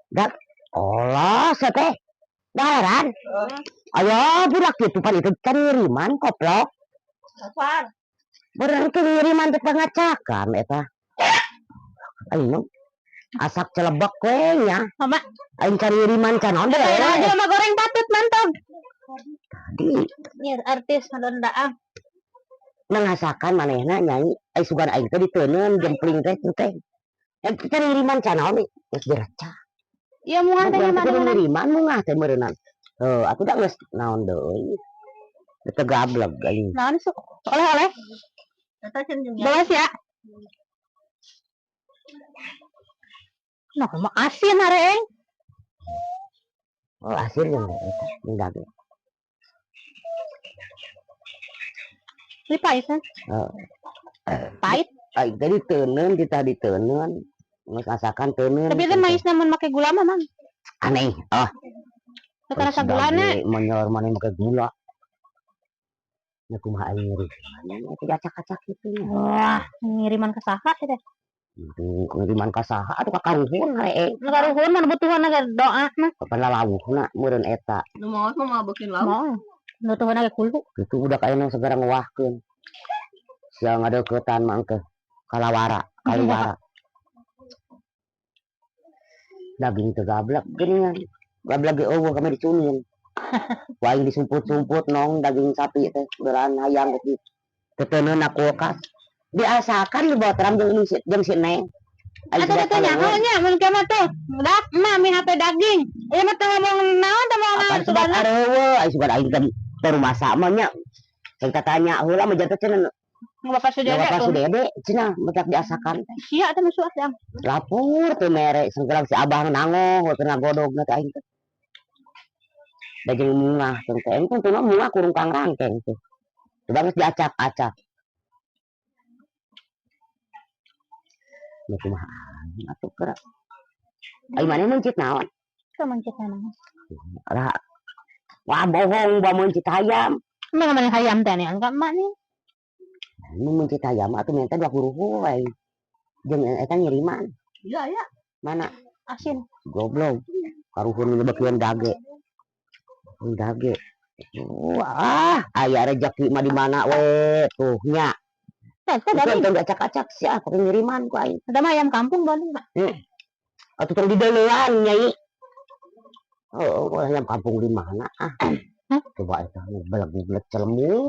Dak, olah sate, daran. Ayo, budak itu pan itu kiriman koplok. Bener kiriman teh pengacakan eta. Ayo, asak celebek kuenya. Mama, Ayo kiriman can onde. aja mah goreng patut mantap. Tadi Ini artis daang. mengasakan manehna nyanyi. Ayo sugan aing teh diteuneun jempling teh teh. Kiriman can onde. Geus diraca. Iya muah teh mah kiriman mungah teh meureunna. Atuh da geus naon deui. Teu gablek aing. Naon sok oleh-oleh. Belas ya. Nah, mah asin areng. Oh, asin yang eta, daging. Ini pahit kan? Pahit. Aing tadi teuneun kita diteuneun. Geus asakan teuneun. Tapi teh mais namun make gula mah, Mang. Aneh. Oh. Teu rasa gulana. Menyor maneh make gula. Ya kumaha aing ngeureun. Itu acak-acak kitu. Wah, ngiriman ke saha teh. Ngiriman ka saha atuh ka karuhun we. Karuhun mah butuhan doa mah. Kapan lawuhna meureun eta. Nu maos mah bikin lauk. Mau. Butuhan ge kulhu. Itu budak ayeuna segera ngewahkeun. Sia ngadeuketan mah engke kalawara. Daging teu gablek geuningan. Gablek ge eueuh kami dicunin. Waing disumput-sumput nong daging sapi teh beuran hayang gitu. Teuneun na kulkas. Diasakan dibawa terang jeung si Neng. Atuh teh nyahonya mun kana teh. Dak mah mi HP daging. Ieu mah teh ngomong naon teh mau ngaon sugan areueuh, ai sugan aing teh teu rumasa mah nya. Cek tanya heula mah jatuh cenah. Bapak Sudede cenah mentak diasakan. Sia teh musuh yang. Lapur teh mere sengkelang si abah nangoh kena godogna teh aing teh. Daging mungah teh teh engke teh mungah kurung kang rangkeng teh. Coba geus diacak-acak. Ya kumaha atuh kera. Ai maneh mencit naon? Ka mencit naon? Wah bohong ba mencit hayam. Mana hayam teh nih enggak emak nih. Ini mencit hayam atuh minta 20 we. Jeung eta ngiriman. Iya ya. Mana? Asin. Goblok. Karuhun ngebekeun dage. Dage. Wah, aya rezeki mah di mana we tuh nya. Teh dari acak-acak sia pakai ngiriman ku aing. Ada mah ayam kampung boleh, Pak. Atuh tong di deulean nyai. Oh, ayam kampung di mana? Coba eta beleg-beleg celemu